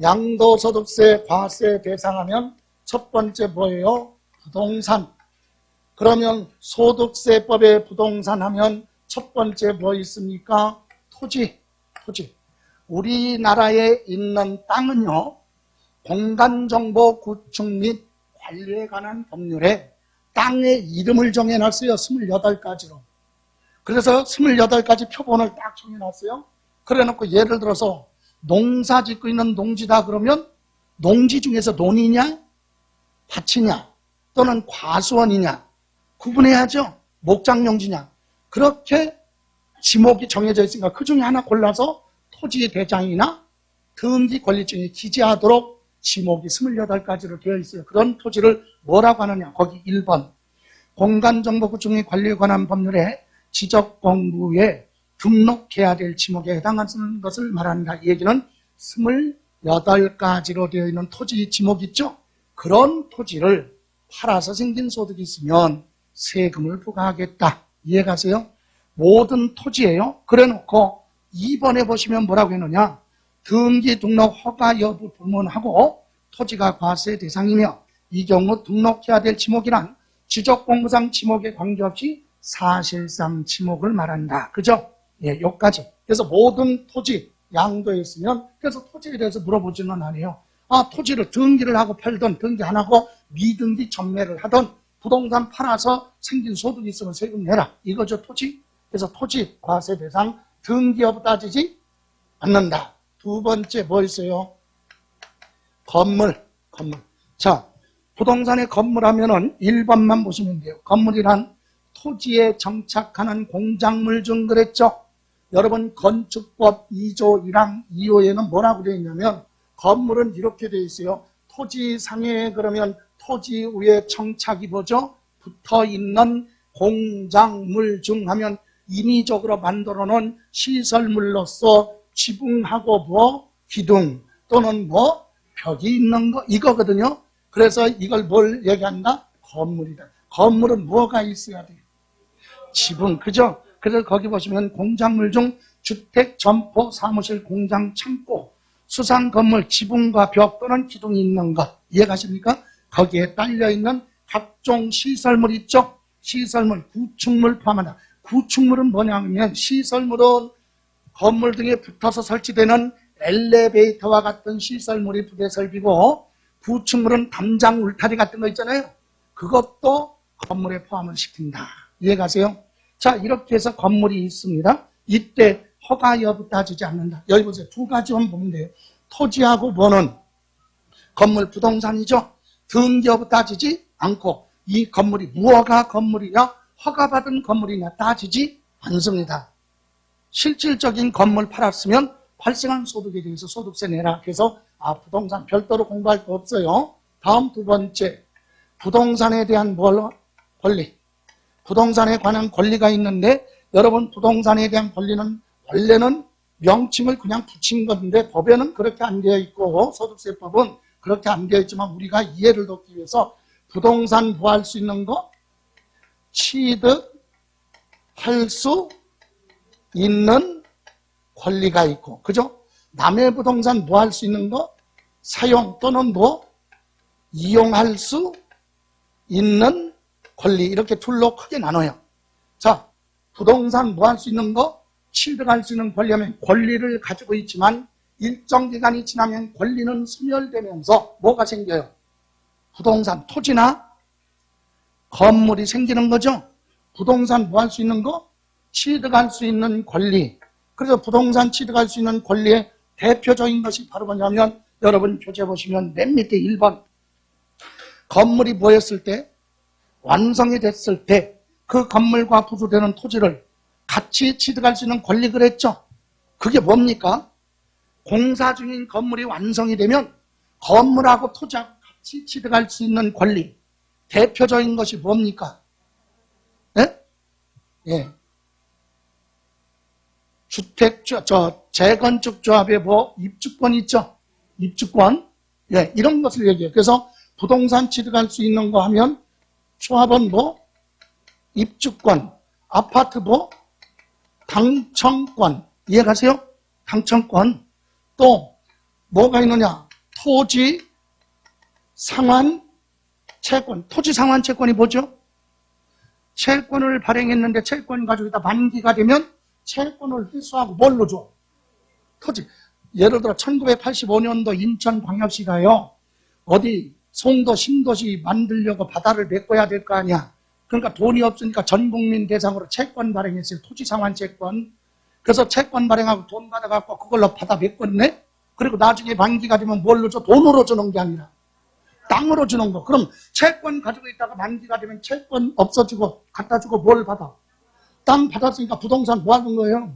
양도소득세 과세 대상하면 첫 번째 뭐예요? 부동산. 그러면 소득세법에 부동산 하면 첫 번째 뭐 있습니까? 토지. 우리나라에 있는 땅은요, 공간정보 구축 및 관리에 관한 법률에 땅의 이름을 정해놨어요. 28가지로. 그래서 28가지 표본을 딱 정해놨어요. 그래놓고 예를 들어서 농사 짓고 있는 농지다 그러면 농지 중에서 논이냐, 밭이냐, 또는 과수원이냐 구분해야죠. 목장용지냐. 그렇게 지목이 정해져 있으니까 그 중에 하나 골라서 토지 대장이나 등기 권리증에 기재하도록 지목이 28가지로 되어 있어요. 그런 토지를 뭐라고 하느냐. 거기 1번 공간정보 구축 및 관리에 관한 법률에 지적공부에 등록해야 될 지목에 해당하는 것을 말한다. 이 얘기는 28가지로 되어 있는 토지 지목 있죠. 그런 토지를 팔아서 생긴 소득이 있으면 세금을 부과하겠다. 이해가세요? 모든 토지예요. 그래놓고 2번에 보시면 뭐라고 했느냐. 등기 등록 허가 여부 불문하고 토지가 과세 대상이며 이 경우 등록해야 될 지목이란 지적공부상 지목에 관계없이 사실상 지목을 말한다. 그죠? 예, 여기까지. 그래서 모든 토지 양도에 있으면, 그래서 토지에 대해서 물어보지는 않아요. 토지를 등기를 하고 팔던, 등기 안 하고 미등기 전매를 하던, 부동산 팔아서 생긴 소득이 있으면 세금 내라. 이거죠, 토지. 그래서 토지 과세 대상 등기 여부 따지지 않는다. 두 번째 뭐 있어요? 건물. 자, 부동산의 건물 하면은 1번만 보시면 돼요. 건물이란 토지에 정착하는 공작물 중 그랬죠. 여러분 건축법 2조 1항 2호에는 뭐라고 되어 있냐면 건물은 이렇게 되어 있어요. 토지상에 그러면 토지 위에 정착이 뭐죠? 붙어 있는 공작물 중 하면 인위적으로 만들어 놓은 시설물로서 지붕하고 뭐 기둥 또는 뭐 벽이 있는 거 이거거든요. 그래서 이걸 뭘 얘기한다? 건물이다. 건물은 뭐가 있어야 돼요? 지붕, 그죠? 그래서 거기 보시면 공작물 중 주택, 점포, 사무실, 공장, 창고, 수상 건물, 지붕과 벽 또는 기둥이 있는 것. 이해가십니까? 거기에 딸려있는 각종 시설물 있죠? 시설물, 구축물 포함한다. 구축물은 뭐냐면 시설물은 건물 등에 붙어서 설치되는 엘리베이터와 같은 시설물이 부대 설비고 구축물은 담장 울타리 같은 거 있잖아요. 그것도 건물에 포함을 시킨다. 이해가세요? 자, 이렇게 해서 건물이 있습니다. 이때 허가 여부 따지지 않는다. 여기 보세요. 두 가지만 보면 돼요. 토지하고 뭐는 건물 부동산이죠. 등기 여부 따지지 않고 이 건물이 무허가 건물이냐 허가받은 건물이냐 따지지 않습니다. 실질적인 건물 팔았으면 발생한 소득에 대해서 소득세 내라. 그래서 부동산 별도로 공부할 거 없어요. 다음 두 번째, 부동산에 대한 권리. 부동산에 관한 권리가 있는데 여러분 부동산에 대한 권리는 원래는 명칭을 그냥 붙인 건데 법에는 그렇게 안 되어 있고 소득세법은 그렇게 안 되어 있지만 우리가 이해를 돕기 위해서 부동산 뭐 할 수 있는 거? 취득할 수 있는 권리가 있고, 그죠? 남의 부동산 뭐 할 수 있는 거? 사용 또는 뭐 이용할 수 있는 권리. 이렇게 둘로 크게 나눠요. 자, 부동산 뭐 할 수 있는 거? 취득할 수 있는 권리하면 권리를 가지고 있지만 일정 기간이 지나면 권리는 소멸되면서 뭐가 생겨요? 부동산, 토지나 건물이 생기는 거죠. 부동산 뭐 할 수 있는 거? 취득할 수 있는 권리. 그래서 부동산 취득할 수 있는 권리의 대표적인 것이 바로 뭐냐면 여러분 교재 보시면 맨 밑에 1번 건물이 뭐였을 때? 완성이 됐을 때 그 건물과 부수되는 토지를 같이 취득할 수 있는 권리 그랬죠. 그게 뭡니까? 공사 중인 건물이 완성이 되면 건물하고 토지하고 같이 취득할 수 있는 권리. 대표적인 것이 뭡니까? 예? 예. 재건축조합의 뭐 입주권 있죠? 입주권. 예, 이런 것을 얘기해요. 그래서 부동산 취득할 수 있는 거 하면 조합은 뭐? 입주권. 아파트 뭐? 당첨권. 이해가세요? 당첨권. 또 뭐가 있느냐? 토지 상환 채권. 토지 상환 채권이 뭐죠? 채권을 발행했는데 채권 가지고 있다 만기가 되면 채권을 회수하고 뭘로 줘? 토지. 예를 들어 1985년도 인천광역시가요. 어디 송도 신도시 만들려고 바다를 메꿔야 될 거 아니야. 그러니까 돈이 없으니까 전 국민 대상으로 채권 발행했어요. 토지 상환 채권. 그래서 채권 발행하고 돈 받아갖고 그걸로 바다 메꿨네. 그리고 나중에 만기가 되면 뭘로 줘? 돈으로 주는 게 아니라 땅으로 주는 거. 그럼 채권 가지고 있다가 만기가 되면 채권 없어지고 갖다 주고 뭘 받아? 땅 받았으니까 부동산 뭐 하는 거예요?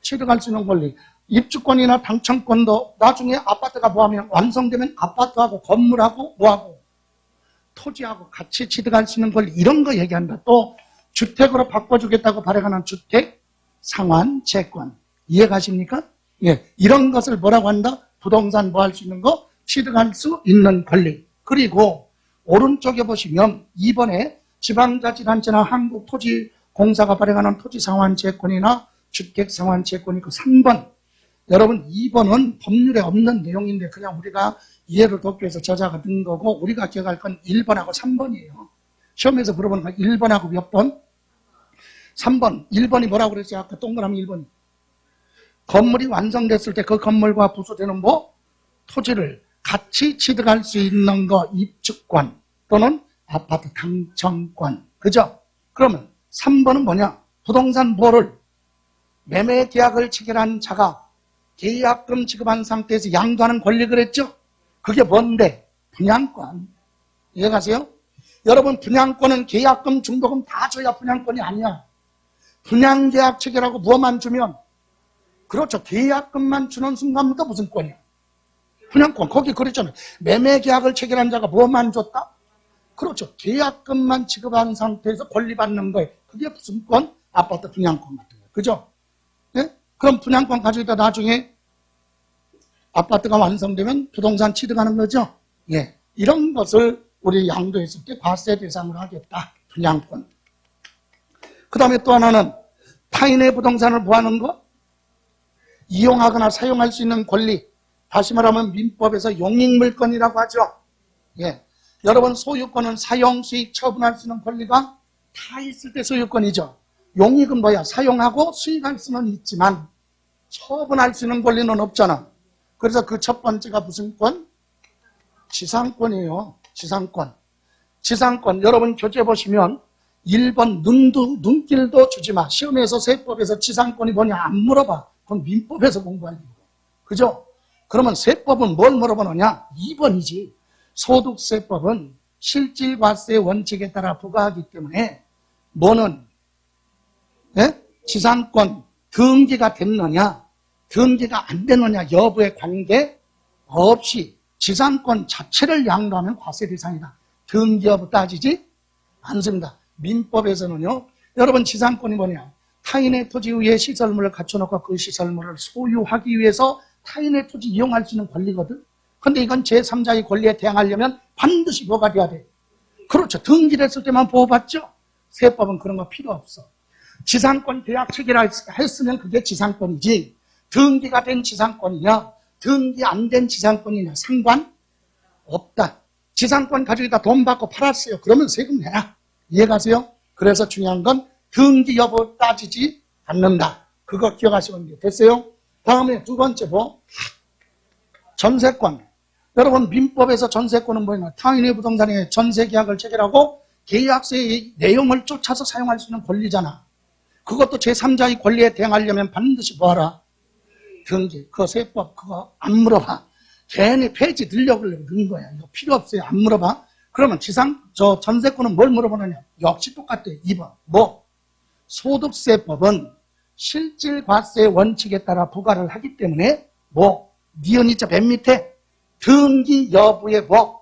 취득할 수 있는 권리. 입주권이나 당첨권도 나중에 아파트가 뭐하면 완성되면 아파트하고 건물하고 뭐하고 토지하고 같이 취득할 수 있는 권리. 이런 거 얘기한다. 또 주택으로 바꿔주겠다고 발행하는 주택 상환 채권. 이해가십니까? 예, 이런 것을 뭐라고 한다? 부동산 뭐 할 수 있는 거? 취득할 수 있는 권리. 그리고 오른쪽에 보시면 2번에 지방자치단체나 한국토지공사가 발행하는 토지상환채권이나 주택상환채권이 있고 3번. 여러분 2번은 법률에 없는 내용인데 그냥 우리가 이해를 돕기 위해서 저자가 든 거고 우리가 기억할 건 1번하고 3번이에요. 시험에서 물어보는 건 1번하고 몇 번? 3번. 1번이 뭐라고 그랬어요? 아까 동그라미 1번이. 건물이 완성됐을 때 그 건물과 부수되는 뭐? 토지를 같이 취득할 수 있는 거 입주권 또는 아파트 당첨권. 그죠? 그러면 3번은 뭐냐? 부동산 뭐를 매매 계약을 체결한 자가 계약금 지급한 상태에서 양도하는 권리 그랬죠? 그게 뭔데? 분양권. 이해가세요? 여러분 분양권은 계약금, 중도금 다 줘야 분양권이 아니야. 분양계약 체결하고 뭐만 주면 그렇죠. 계약금만 주는 순간부터 무슨 권이야? 분양권. 거기 그랬잖아요. 매매계약을 체결한 자가 뭐만 줬다? 그렇죠. 계약금만 지급한 상태에서 권리받는 거예요. 그게 무슨 권? 아파트 분양권 같은 거예요. 그죠? 예? 그럼 분양권 가지고 있다 나중에 아파트가 완성되면 부동산 취득하는 거죠? 예. 이런 것을 우리 양도했을 때 과세 대상으로 하겠다. 분양권. 그 다음에 또 하나는 타인의 부동산을 뭐 하는 거? 이용하거나 사용할 수 있는 권리. 다시 말하면 민법에서 용익물권이라고 하죠. 예. 여러분 소유권은 사용, 수익, 처분할 수 있는 권리가 다 있을 때 소유권이죠. 용익은 뭐야? 사용하고 수익할 수는 있지만 처분할 수 있는 권리는 없잖아. 그래서 그 첫 번째가 무슨 권? 지상권이에요. 지상권. 지상권. 여러분 교재 보시면 1번 눈길도 주지 마. 시험에서 세법에서 지상권이 뭐냐 안 물어봐. 그건 민법에서 공부할 일이고. 그죠? 그러면 세법은 뭘 물어보느냐? 2번이지. 소득세법은 실질과세 원칙에 따라 부과하기 때문에 뭐는 예? 지상권 등기가 됐느냐 등기가 안 됐느냐 여부에 관계 없이 지상권 자체를 양도하면 과세 대상이다. 등기 여부 따지지 않습니다. 민법에서는요. 여러분 지상권이 뭐냐? 타인의 토지 위에 시설물을 갖춰놓고 그 시설물을 소유하기 위해서 타인의 토지 이용할 수 있는 권리거든. 근데 이건 제3자의 권리에 대항하려면 반드시 뭐가 돼야 돼? 그렇죠. 등기를 했을 때만 보호받죠. 세법은 그런 거 필요 없어. 지상권 계약 체결했으면 그게 지상권이지 등기가 된 지상권이냐 등기 안 된 지상권이냐 상관없다. 지상권 가지고 있다 돈 받고 팔았어요. 그러면 세금 내라. 이해가세요? 그래서 중요한 건 등기 여부 따지지 않는다. 그거 기억하시면 돼요. 됐어요? 다음에 두 번째 뭐? 전세권. 여러분 민법에서 전세권은 뭐냐? 타인의 부동산에 전세계약을 체결하고 계약서의 내용을 쫓아서 사용할 수 있는 권리잖아. 그것도 제3자의 권리에 대항하려면 반드시 뭐하라? 등기. 그거 세법 그거 안 물어봐. 괜히 폐지 늘려고 넣은 거야. 이거 필요 없어요. 안 물어봐. 그러면 전세권은 뭘 물어보느냐? 역시 똑같아. 2번. 뭐? 소득세법은 실질과세 원칙에 따라 부과를 하기 때문에 뭐? 니은 있죠? 맨 밑에 등기 여부에 뭐?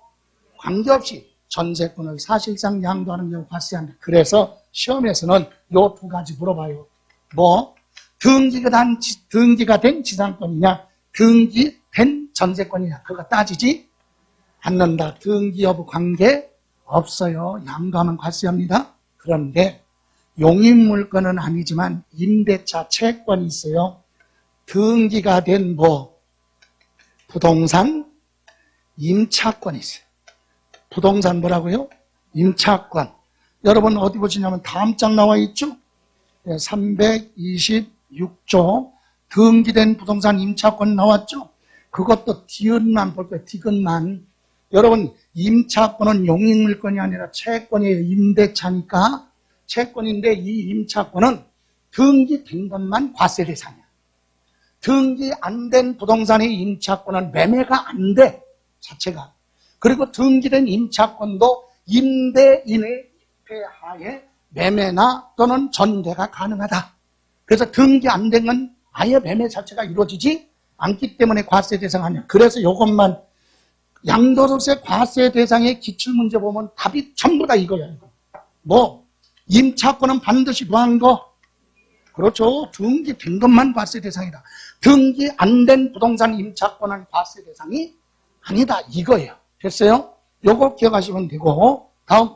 관계없이 전세권을 사실상 양도하는 경우 과세한다. 그래서 시험에서는 요 두 가지 물어봐요. 뭐? 등기가 된 지상권이냐? 등기된 전세권이냐? 그거 따지지 않는다. 등기 여부 관계 없어요. 양도하면 과세합니다. 그런데 용익물권은 아니지만 임대차 채권이 있어요. 등기가 된 뭐? 부동산 임차권이 있어요. 부동산 뭐라고요? 임차권. 여러분 어디 보시냐면 다음 장 나와 있죠? 326조 등기된 부동산 임차권 나왔죠? 그것도 디귿만 볼게요. 디귿만. 여러분 임차권은 용익물권이 아니라 채권이에요. 임대차니까 채권인데 이 임차권은 등기된 것만 과세 대상이야. 등기 안 된 부동산의 임차권은 매매가 안 돼. 자체가. 그리고 등기된 임차권도 임대인의 입회하에 매매나 또는 전대가 가능하다. 그래서 등기 안 된 건 아예 매매 자체가 이루어지지 않기 때문에 과세 대상 아니야. 그래서 이것만 양도소득세 과세 대상의 기출문제 보면 답이 전부 다 이거야. 뭐 임차권은 반드시 뭐한 거? 그렇죠. 등기된 것만 과세 대상이다. 등기 안 된 부동산 임차권은 과세 대상이 아니다. 이거예요. 됐어요? 요거 기억하시면 되고 다음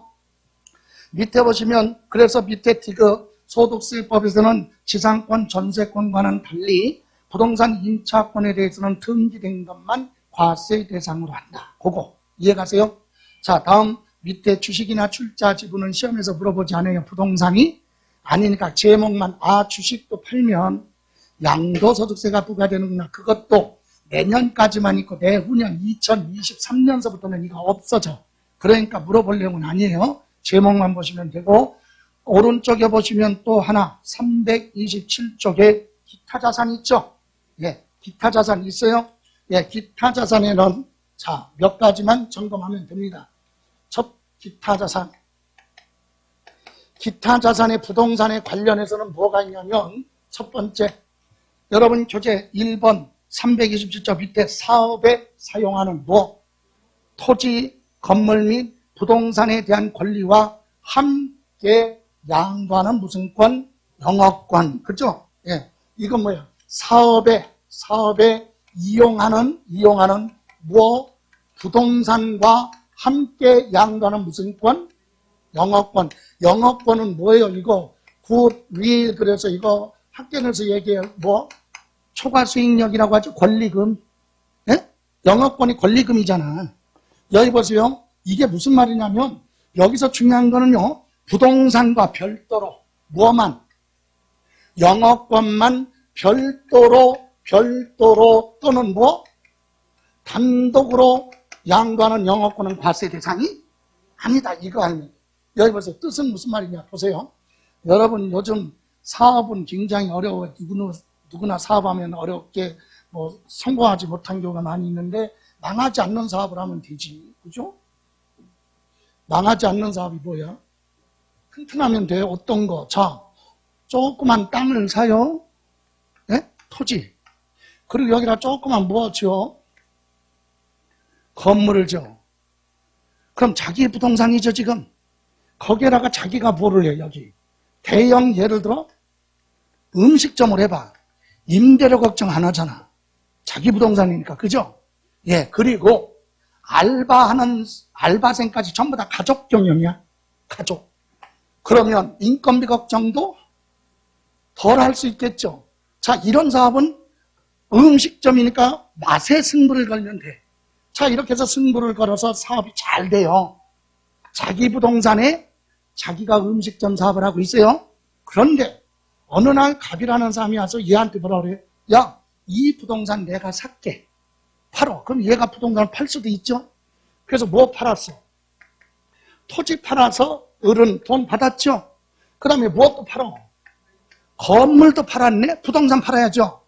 밑에 보시면 그래서 밑에 디귿 소득세법에서는 지상권, 전세권과는 달리 부동산 임차권에 대해서는 등기된 것만 과세 대상으로 한다. 그거 이해가세요? 자, 다음 밑에 주식이나 출자 지분은 시험에서 물어보지 않아요. 부동산이 아니니까 제목만 주식도 팔면 양도소득세가 부과되는구나. 그것도 내년까지만 있고 내후년 2023년서부터는 이거 없어져. 그러니까 물어보려고는 아니에요. 제목만 보시면 되고 오른쪽에 보시면 또 하나 327쪽에 기타 자산 있죠? 예, 기타 자산 있어요? 예, 기타 자산에는 자, 몇 가지만 점검하면 됩니다. 첫 기타 자산. 기타 자산의 부동산에 관련해서는 뭐가 있냐면 첫 번째 여러분 교재 1번 327조 밑에 사업에 사용하는 뭐 토지, 건물 및 부동산에 대한 권리와 함께 양도하는 무슨 권? 영업권. 그죠? 예. 이건 뭐야? 사업에 이용하는 뭐 부동산과 함께 양도하는 무슨 권? 영업권. 영업권은 뭐예요? 이거 굿윌 그래서 이거 학교에서 얘기해요. 뭐 초과 수익력이라고 하죠. 권리금. 예? 영업권이 권리금이잖아. 여기 보세요. 이게 무슨 말이냐면 여기서 중요한 거는요. 부동산과 별도로 뭐만 영업권만 별도로 또는 뭐 단독으로 양도하는 영업권은 과세 대상이 아니다. 이거 알면 여기 보세요. 뜻은 무슨 말이냐 보세요. 여러분 요즘 사업은 굉장히 어려워요. 누구나 사업하면 어렵게 뭐 성공하지 못한 경우가 많이 있는데 망하지 않는 사업을 하면 되지. 그죠? 망하지 않는 사업이 뭐야? 튼튼하면 돼. 어떤 거? 자, 조그만 땅을 사요. 네? 토지. 그리고 여기다 조그만 뭐 지어? 건물을 지어. 그럼 자기 부동산이죠, 지금. 거기에다가 자기가 뭐를 해, 여기. 대형 예를 들어 음식점을 해봐. 임대료 걱정 안 하잖아. 자기 부동산이니까. 그죠? 예, 그리고 알바생까지 전부 다 가족 경영이야. 가족. 그러면 인건비 걱정도 덜 할 수 있겠죠. 자, 이런 사업은 음식점이니까 맛에 승부를 걸면 돼. 자, 이렇게 해서 승부를 걸어서 사업이 잘 돼요. 자기 부동산에 자기가 음식점 사업을 하고 있어요. 그런데 어느 날 갑이라는 사람이 와서 얘한테 뭐라 그래요? 야, 이 부동산 내가 살게. 팔어. 그럼 얘가 부동산을 팔 수도 있죠. 그래서 뭐 팔았어? 토지 팔아서 어른 돈 받았죠. 그 다음에 무엇도 팔어? 건물도 팔았네. 부동산 팔아야죠.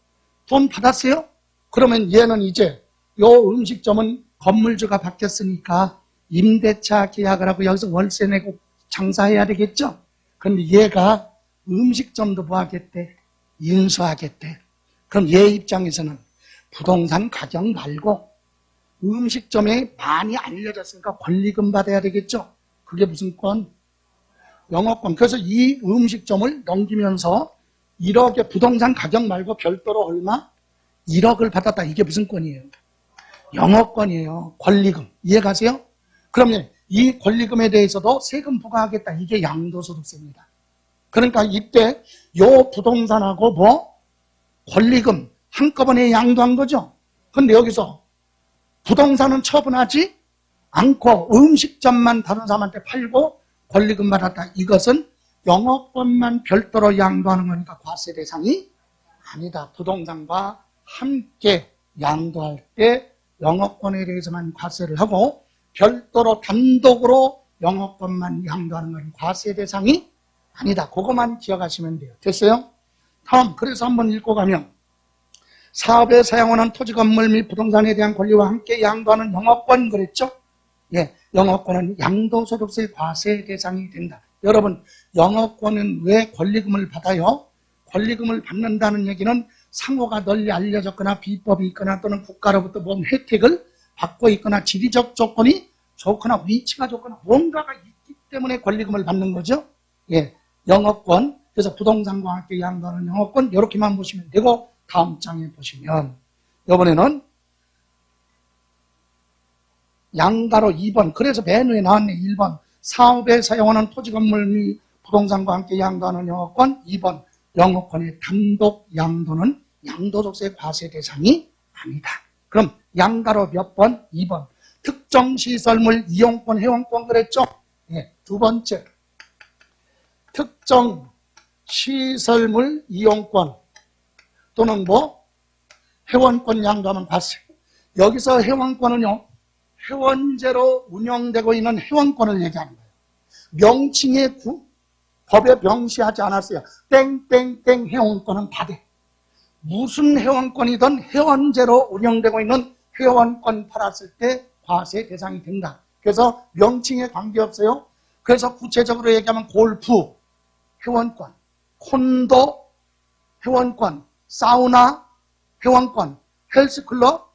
돈 받았어요? 그러면 얘는 이제 요 음식점은 건물주가 바뀌었으니까 임대차 계약을 하고 여기서 월세 내고 장사해야 되겠죠. 그런데 얘가 음식점도 뭐 하겠대? 인수하겠대. 그럼 얘 입장에서는 부동산 가격 말고 음식점에 많이 알려졌으니까 권리금 받아야 되겠죠. 그게 무슨 권? 영업권. 그래서 이 음식점을 넘기면서 1억의 부동산 가격 말고 별도로 얼마? 1억을 받았다. 이게 무슨 권이에요? 영업권이에요. 권리금. 이해가세요? 그러면 이 권리금에 대해서도 세금 부과하겠다. 이게 양도소득세입니다. 그러니까 이때 요 부동산하고 뭐? 권리금 한꺼번에 양도한 거죠. 근데 여기서 부동산은 처분하지 않고 음식점만 다른 사람한테 팔고 권리금 받았다. 이것은 영업권만 별도로 양도하는 거니까 과세 대상이 아니다. 부동산과 함께 양도할 때 영업권에 대해서만 과세를 하고 별도로 단독으로 영업권만 양도하는 건 과세 대상이 아니다. 그것만 기억하시면 돼요. 됐어요? 다음, 그래서 한번 읽고 가면 사업에 사용하는 토지, 건물 및 부동산에 대한 권리와 함께 양도하는 영업권 그랬죠? 예, 영업권은 양도소득세 과세 대상이 된다. 여러분, 영업권은 왜 권리금을 받아요? 권리금을 받는다는 얘기는 상호가 널리 알려졌거나 비법이 있거나 또는 국가로부터 뭔 혜택을 받고 있거나 지리적 조건이 좋거나 위치가 좋거나 뭔가가 있기 때문에 권리금을 받는 거죠. 예, 영업권. 그래서 부동산과 함께 양도하는 영업권 이렇게만 보시면 되고 다음 장에 보시면 이번에는 양가로 2번. 그래서 맨 위에 나왔네. 1번. 사업에 사용하는 토지, 건물 및 부동산과 함께 양도하는 영업권. 2번. 영업권의 단독 양도는 양도소득세 과세 대상이 아니다. 그럼 양가로 몇 번? 2번. 특정 시설물 이용권, 회원권 그랬죠? 예, 두 번째. 특정 시설물 이용권 또는 회원권 양도하면 과세. 여기서 회원권은요, 회원제로 운영되고 있는 회원권을 얘기하는 거예요. 명칭에 법에 명시하지 않았어요. 땡땡땡 회원권은 다 돼. 무슨 회원권이든 회원제로 운영되고 있는 회원권 팔았을 때 과세 대상이 된다. 그래서 명칭에 관계없어요. 그래서 구체적으로 얘기하면 골프 회원권, 콘도 회원권, 사우나 회원권, 헬스클럽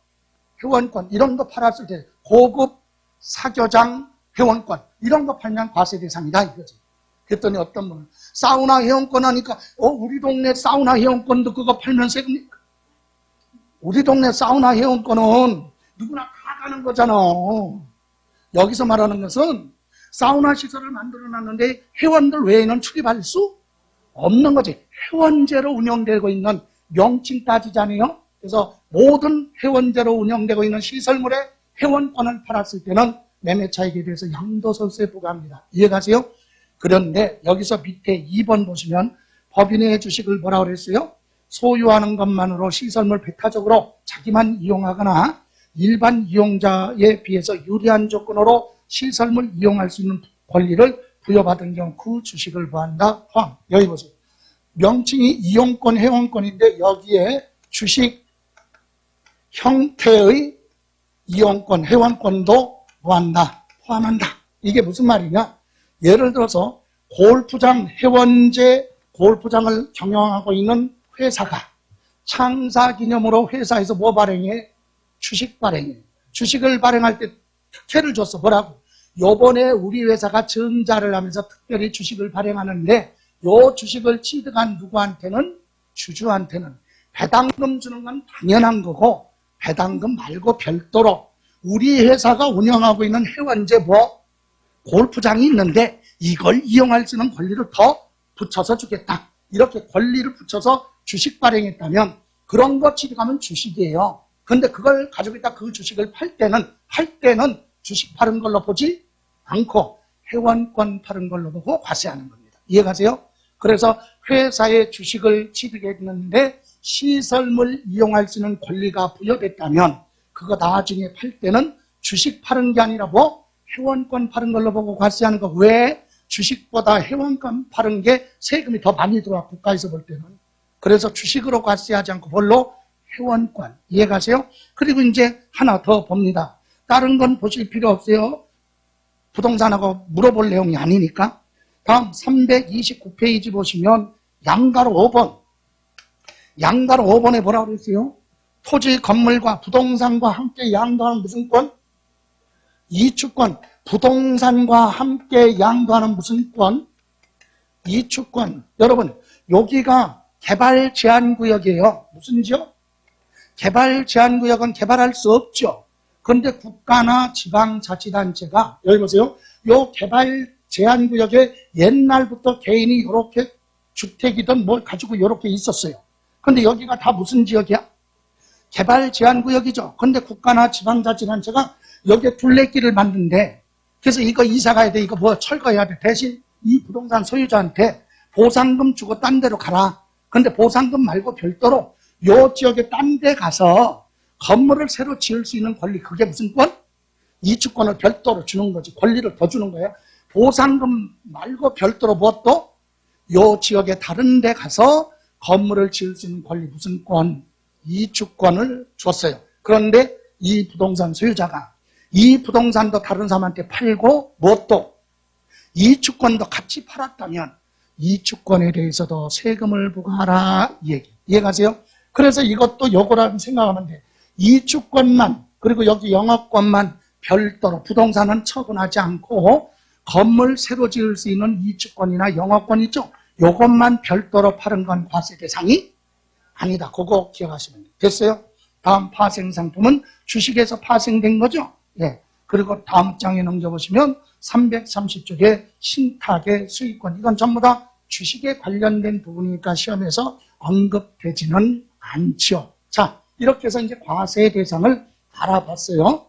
회원권 이런 거 팔았을 때 고급 사교장 회원권 이런 거 팔면 과세 대상이다 이거지. 그랬더니 어떤 분은 사우나 회원권 하니까 우리 동네 사우나 회원권도 그거 팔면 세금. 우리 동네 사우나 회원권은 누구나 다 가는 거잖아. 여기서 말하는 것은 사우나 시설을 만들어놨는데 회원들 외에는 출입할 수 없는 거지. 회원제로 운영되고 있는 명칭 따지잖아요. 그래서 모든 회원제로 운영되고 있는 시설물에 회원권을 팔았을 때는 매매차익에 대해서 양도소득세 부과합니다. 이해가세요? 그런데 여기서 밑에 2번 보시면 법인의 주식을 뭐라고 그랬어요? 소유하는 것만으로 시설물 배타적으로 자기만 이용하거나 일반 이용자에 비해서 유리한 조건으로 시설물 이용할 수 있는 권리를 부여받은 경우 그 주식을 보한다. 포함. 여기 보세요. 명칭이 이용권, 회원권인데 여기에 주식 형태의 이용권, 회원권도 뭐한다? 포함한다. 이게 무슨 말이냐? 예를 들어서 골프장 회원제 골프장을 경영하고 있는 회사가 창사기념으로 회사에서 뭐 발행해? 주식 발행해. 주식을 발행할 때 특혜를 줬어. 뭐라고? 요번에 우리 회사가 증자를 하면서 특별히 주식을 발행하는데 요 주식을 취득한 누구한테는 주주한테는 배당금 주는 건 당연한 거고 배당금 말고 별도로 우리 회사가 운영하고 있는 회원제 골프장이 있는데 이걸 이용할 수 있는 권리를 더 붙여서 주겠다. 이렇게 권리를 붙여서 주식 발행했다면 그런 거 취득하면 주식이에요. 근데 그걸 가지고 있다 그 주식을 팔 때는 주식 파는 걸로 보지 않고 회원권 파는 걸로 보고 과세하는 겁니다. 이해가세요? 그래서 회사의 주식을 취득했는데 시설물 이용할 수 있는 권리가 부여됐다면 그거 나중에 팔 때는 주식 파는 게 아니라 회원권 파는 걸로 보고 과세하는 거. 왜? 주식보다 회원권 파는 게 세금이 더 많이 들어와 국가에서 볼 때는. 그래서 주식으로 과세하지 않고 뭘로? 회원권. 이해가세요? 그리고 이제 하나 더 봅니다. 다른 건 보실 필요 없어요. 부동산하고 물어볼 내용이 아니니까. 다음 329페이지 보시면 양가로 5번. 양가로 5번에 뭐라고 그랬어요? 토지, 건물과 부동산과 함께 양도하는 무슨 권? 이축권. 부동산과 함께 양도하는 무슨 권? 이축권. 여러분, 여기가 개발 제한 구역이에요. 무슨 지역? 개발 제한 구역은 개발할 수 없죠. 그런데 국가나 지방자치단체가 여기 보세요. 요 개발 제한 구역에 옛날부터 개인이 이렇게 주택이든 뭘 가지고 이렇게 있었어요. 그런데 여기가 다 무슨 지역이야? 개발 제한 구역이죠. 근데 국가나 지방자치단체가 여기에 둘레길을 만든대. 그래서 이거 이사 가야 돼. 이거 뭐 철거해야 돼. 대신 이 부동산 소유자한테 보상금 주고 딴 데로 가라. 근데 보상금 말고 별도로 요 지역에 딴 데 가서 건물을 새로 지을 수 있는 권리. 그게 무슨 권? 이주권을 별도로 주는 거지. 권리를 더 주는 거예요. 보상금 말고 별도로 무엇도 요 지역에 다른 데 가서 건물을 지을 수 있는 권리. 무슨 권? 이주권을 줬어요. 그런데 이 부동산 소유자가 이 부동산도 다른 사람한테 팔고 무엇도 이주권도 같이 팔았다면 이주권에 대해서도 세금을 부과하라 이 얘기. 이해가세요? 그래서 이것도 요거라고 생각하면 돼. 이주권만 그리고 여기 영업권만 별도로 부동산은 처분하지 않고 건물 새로 지을 수 있는 이주권이나 영업권 있죠? 요것만 별도로 파는 건 과세 대상이 아니다. 그거 기억하시면 돼요. 됐어요? 다음 파생상품은 주식에서 파생된 거죠? 예. 그리고 다음 장에 넘겨보시면 330쪽에 신탁의 수익권. 이건 전부 다 주식에 관련된 부분이니까 시험에서 언급되지는 않죠. 자, 이렇게 해서 이제 과세 대상을 알아봤어요.